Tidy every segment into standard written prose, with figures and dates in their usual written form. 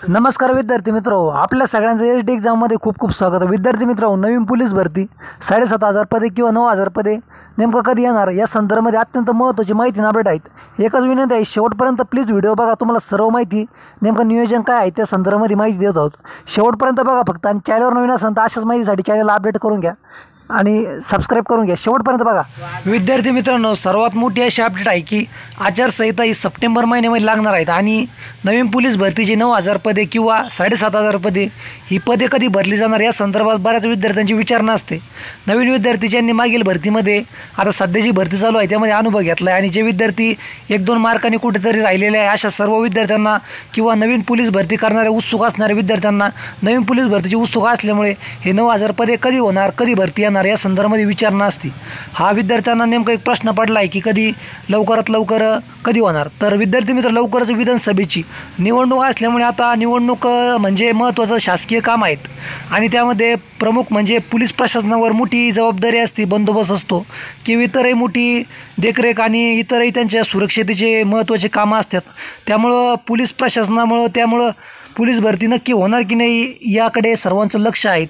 नमस्कार विद्यार्थी मित्रांनो, आपल्या सगळ्यांचं एसटी एक्झाममध्ये खूप खूप स्वागत आहे। विद्यार्थी मित्रांनो, नवीन पोलीस भरती 7,500 पदे किंवा 9,000 पदे नेमकं कधी येणार या संदर्भामध्ये अत्यंत महत्त्वाची माहिती आणि अपडेट आहेत। एकच विनंती आहे, शेवटपर्यंत प्लीज व्हिडिओ बघा। तुम्हाला सर्व माहिती नेमकं नियोजन काय आहे त्या संदर्भामध्ये माहिती देत आहोत। शेवटपर्यंत बघा फक्त, आणि चॅनलवर नवीन असेल तर अशाच माहितीसाठी चॅनलला अपडेट करून घ्या आणि सबस्क्राइब करून घ्या। शेवटपर्यंत बघा। विद्यार्थी मित्रांनो, सर्वात मोठी अशी अपडेट आहे की आचारसंहिता ही सप्टेंबर महिन्यामध्ये लागणार आहेत आणि नवीन पोलीस भरतीची 9,000 पदे किंवा 7,500 पदे ही पदे कधी भरली जाणार या संदर्भात बऱ्याच विद्यार्थ्यांची विचारणा असते। नवीन विद्यार्थी ज्यांनी मागील भरतीमध्ये आता सध्याची भरती चालू आहे त्यामध्ये अनुभव घेतला आहे आणि जे विद्यार्थी 1-2 मार्कांनी कुठेतरी राहिलेले आहे अशा सर्व विद्यार्थ्यांना किंवा नवीन पोलीस भरती करणारे उत्सुक असणाऱ्या विद्यार्थ्यांना नवीन पोलीस भरतीची उत्सुक असल्यामुळे हे 9,000 पदे कधी होणार, कधी भरती येणार या संदर्भामध्ये विचारणा असते। हा विद्यार्थ्यांना नेमका एक प्रश्न पडला आहे की कधी लवकरात लवकर कधी होणार। तर विद्यार्थी मित्र, लवकरच विधानसभेची निवडणूक असल्यामुळे आता निवडणूक म्हणजे महत्त्वाचं शासकीय काम आहेत आणि त्यामध्ये प्रमुख म्हणजे पोलीस प्रशासनावर मोठी जबाबदारी असते, बंदोबस्त असतो किंवा इतरही मोठी देखरेख आणि इतरही त्यांच्या सुरक्षेचे महत्त्वाचे कामं असतात। त्यामुळं पोलीस प्रशासनामुळं पोलीस भरती नक्की होणार की नाही याकडे सर्वांचं लक्ष आहे।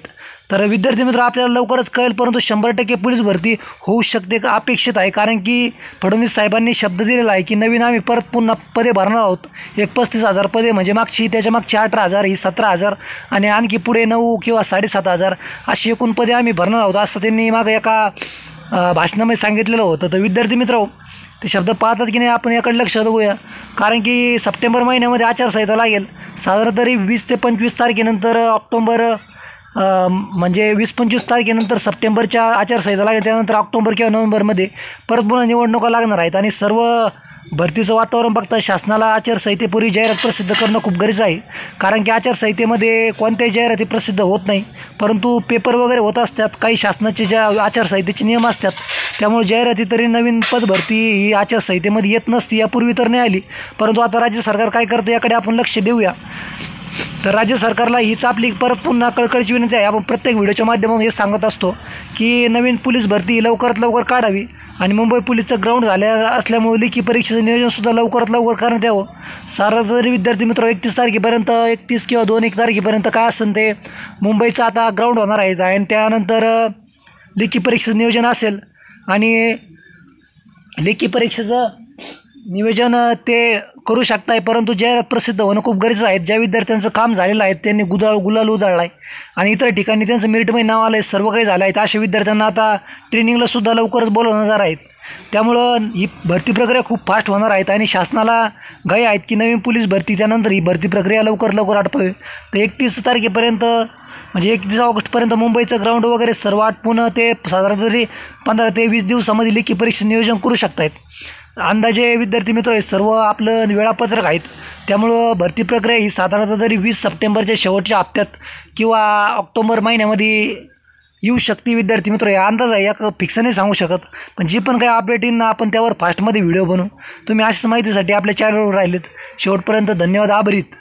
तर विद्यार्थी मित्र, आपल्याला लवकरच कळेल, परंतु 100% पोलीस भरती होऊ शकते का अपेक्षित आहे, कारण की फडणवीस साहेबांनी शब्द दिलेला आहे की नवीन आम्ही परत पुन्हा पदे भरणार आहोत। 35,000 पदे म्हणजे त्याच्या मागची 18,000 ही 17,000 आणि आणखी पुढे 9 किंवा 7,500 अशी एकूण पदे आम्ही भरणार आहोत असं त्यांनी मागं एका भाषणामध्ये सांगितलेलं होतं। तर विद्यार्थी मित्र, ते शब्द पाहतात की नाही आपण याकडे लक्ष देऊया, कारण की सप्टेंबर महिन्यामध्ये आचारसंहिता लागेल। साधारण तरी 20 ते 25 तारखेनंतर ऑक्टोबर म्हणजे 20-25 तारखेनंतर सप्टेंबरच्या आचारसंहिता लागेल। त्यानंतर ऑक्टोबर किंवा नोव्हेंबरमध्ये परत पुन्हा निवडणुका लागणार आहेत आणि सर्व भरतीचं वातावरण बघता शासनाला आचारसंहितेपूर्वी जाहिरात प्रसिद्ध करणं खूप गरजेचं आहे, कारण की आचारसंहितेमध्ये कोणत्याही जाहिराती प्रसिद्ध होत नाही, परंतु पेपर वगैरे होत असतात। काही शासनाचे ज्या आचारसंहितेचे नियम असतात त्यामुळे जाहिराती तरी नवीन पद भरती ही आचारसंहितेमध्ये येत नसती, यापूर्वी तर नाही आली, परंतु आता राज्य सरकार काय करतं याकडे आपण लक्ष देऊया। तर राज्य सरकारला हीच आपली परत पुन्हा कळकळीची विनंती आहे। आपण प्रत्येक व्हिडिओच्या माध्यमातून हे सांगत असतो की नवीन पोलीस भरती लवकरात लवकर काढावी आणि मुंबई पोलीसचं ग्राउंड झाल्या असल्यामुळे लेखी परीक्षेचं नियोजनसुद्धा लवकरात लवकर करण्यात यावं। साधारण विद्यार्थी मित्र 31 तारखेपर्यंत 31 किंवा 2-1 तारखेपर्यंत काय असेल ते मुंबईचं आता ग्राउंड होणार आहे आणि त्यानंतर लेखी परीक्षेचं नियोजन असेल आणि लेखी परीक्षेचं नियोजन ते करू शकताय, परंतु जाहिरात प्रसिद्ध होणं खूप गरजेचं आहे। ज्या विद्यार्थ्यांचं काम झालेलं आहे त्यांनी गुलाल उधळला आहे आणि इतर ठिकाणी त्यांचं मेरिटमध्ये नाव आलं आहे, सर्व काही झालं आहे, अशा विद्यार्थ्यांना आता ट्रेनिंगलासुद्धा लवकरच बोलवणार जाणार आहेत। त्यामुळं ही भरती प्रक्रिया खूप फास्ट होणार आहेत आणि शासनाला घाई आहेत की नवीन पोलीस भरती त्यानंतर ही भरती प्रक्रिया लवकर आटपावी। तर 31 तारखेपर्यंत म्हणजे 31 ऑगस्टपर्यंत मुंबईचं ग्राउंड वगैरे सर्व आटपून ते साधारण तरी 15 ते 20 दिवसामध्ये लेखी परीक्षा नियोजन करू शकतायत। अंदाजे विद्यार्थी मित्र हे सर्व आपलं वेळापत्रक आहेत, त्यामुळं भरती प्रक्रिया ही साधारणतः तरी 20 सप्टेंबरच्या शेवटच्या हप्त्यात किंवा ऑक्टोबर महिन्यामध्ये येऊ शकते। विद्यार्थी मित्र, या अंदाज आहे, या फिक्स नाही सांगू शकत, पण जी पण काही अपडेट येईन ना आपण त्यावर फास्टमध्ये व्हिडिओ बनवू। तुम्ही अशाच माहितीसाठी आपल्या चॅनलवर राहिलेत शेवटपर्यंत धन्यवाद, आभारीत।